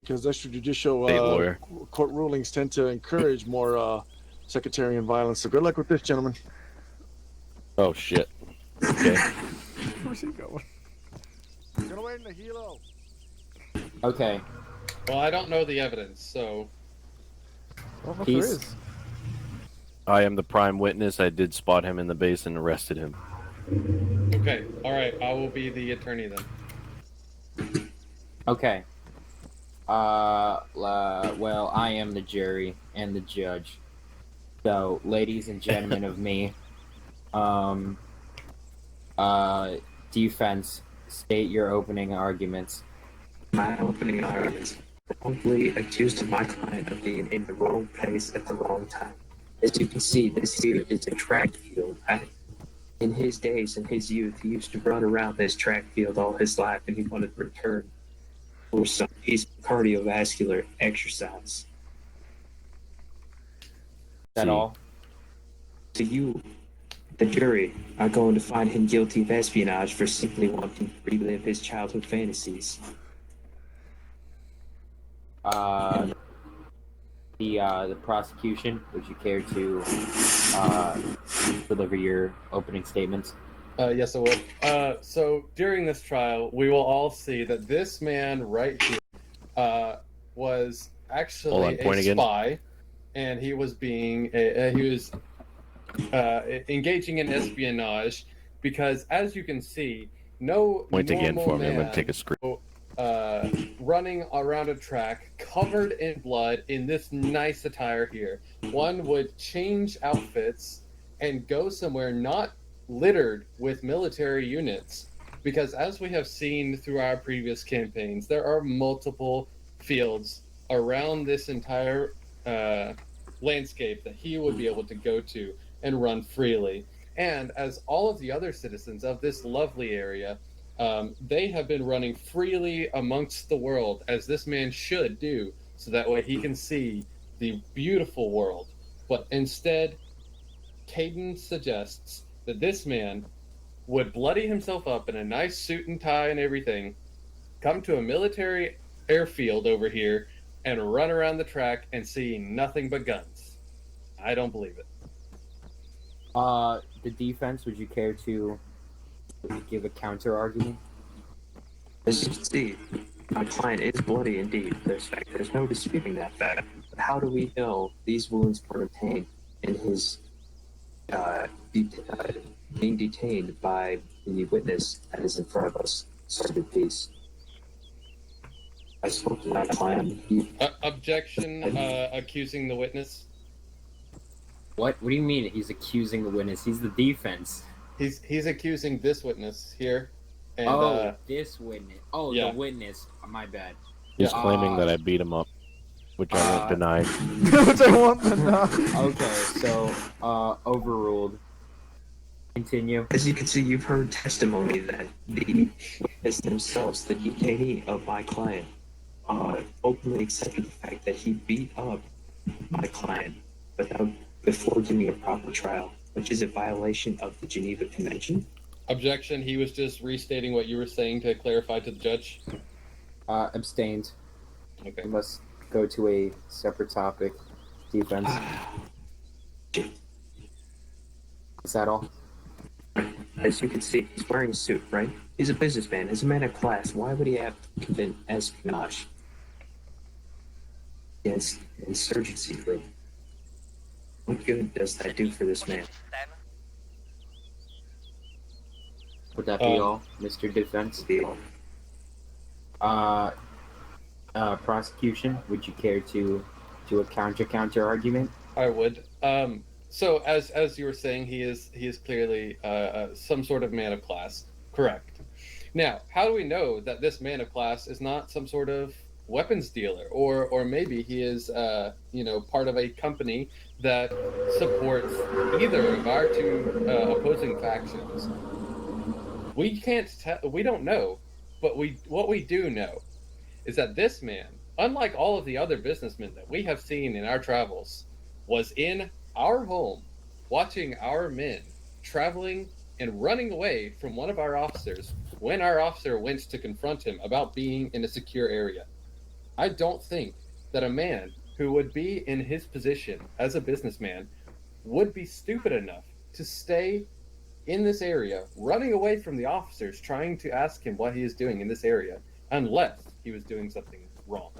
because extrajudicial State lawyer. court rulings tend to encourage more sectarian violence. So good luck with this, gentlemen. Oh shit. Okay. Where's he going? Gonna wait in the helo. Okay. Well, I don't know the evidence, so Well, if there Peace. is. I am the prime witness. I did spot him in the base and arrested him. okay. All right, I will be the attorney then. Okay. Well, I am the jury and the judge. So, ladies and gentlemen of me, defense, state your opening arguments. My opening arguments wrongfully accused my client of being in the wrong place at the wrong time. As you can see, this here is a track field. In his days, in his youth, he used to run around this track field all his life, and he wanted to return for some cardiovascular exercise. Is that See. all? So you, the jury, are going to find him guilty of espionage for simply wanting to relive his childhood fantasies. The prosecution, would you care to deliver your opening statements? Yes, I will. So during this trial, we will all see that this man right here was actually Hold on, point a again. spy, and he was being engaging in espionage because, as you can see, no Point again normal for me. I'm man gonna take a screen. running around a track covered in blood in this nice attire here. One would change outfits and go somewhere not littered with military units, because as we have seen through our previous campaigns, there are multiple fields around this entire landscape that he would be able to go to and run freely. And as all of the other citizens of this lovely area, they have been running freely amongst the world, as this man should do, so that way he can see the beautiful world. But instead, Caden suggests that this man would bloody himself up in a nice suit and tie and everything, come to a military airfield over here, and run around the track and see nothing but guns. I don't believe it. The defense, would you care to give a counter argument? As you can see, my client is bloody indeed. There's no disputing that fact. But how do we know these wounds were obtained in his being detained by the witness that is in front of us, Sergeant Peace? I spoke to my client. Objection, accusing the witness. What do you mean he's accusing the witness? He's the defense. He's accusing this witness here. And, this witness. Oh, yeah. the witness. My bad. He's claiming that I beat him up, which I won't deny. Which I won't deny. Okay, so, overruled. Continue. As you can see, you've heard testimony that the witness themselves, the detainee of my client, openly accepted the fact that he beat up my client before doing a proper trial, which is a violation of the Geneva Convention. Objection, he was just restating what you were saying to clarify to the judge. Abstained. Okay. We must go to a separate topic. Defense. Is that all? As you can see, he's wearing a suit, right? He's a businessman. He's a man of class. Why would he have to commit espionage? Yes, insurgency group. What good does that do for this man? Would that be all, Mr. Defense? Prosecution, would you care to do a counter argument? I would. So as you were saying, he is clearly some sort of man of class. Correct. Now, how do we know that this man of class is not some sort of weapons dealer, or maybe he is part of a company that supports either of our two opposing factions? We can't we don't know, but what we do know is that this man, unlike all of the other businessmen that we have seen in our travels, was in our home watching our men traveling and running away from one of our officers when our officer went to confront him about being in a secure area. I don't think that a man who would be in his position as a businessman would be stupid enough to stay in this area, running away from the officers trying to ask him what he is doing in this area, unless he was doing something wrong.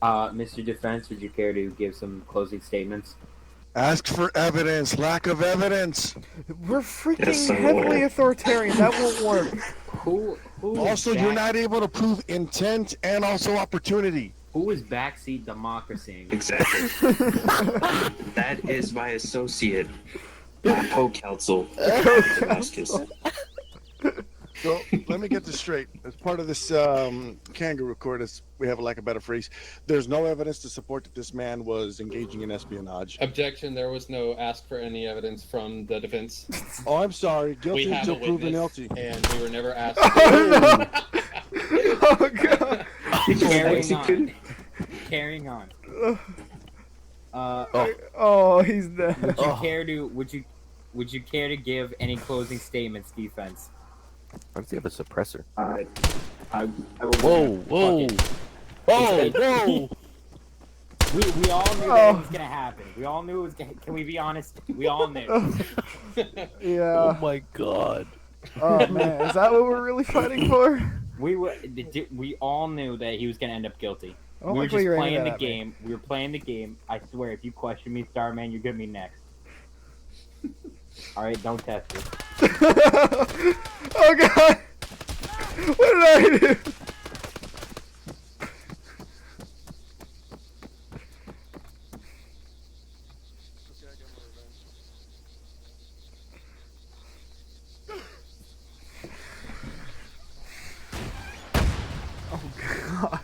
Mr. Defense, would you care to give some closing statements? Ask for evidence. Lack of evidence. We're freaking Yes, I heavily will. authoritarian. That won't work. Who Also, is you're not able to prove intent and also opportunity. Who is backseat democracy? Exactly. That is my associate, my co-counsel, Damascus. So let me get this straight. As part of this kangaroo court, as we have a lack of better phrase, there's no evidence to support that this man was engaging in espionage. Objection, there was no ask for any evidence from the defense. Oh, I'm sorry. Guilty We have a until proven witness, guilty. and we were never asked. Oh god. Carrying on. Carrying on. Oh, he's dead. Would you care to? Would you care to give any closing statements, defense? Why does he have a suppressor? I will. Whoa, whoa, whoa, whoa! We all knew that was gonna happen. We all knew it was. Can we be honest? We all knew. Oh Yeah. my god! Oh man, is that what we're really fighting for? We all knew that he was gonna end up guilty. Oh We my were God, just you're aiming playing that the at me. game. We were playing the game. I swear, if you question me, Starman, you're gonna be next. All right, don't test it. Oh god! What did I do? Oh god.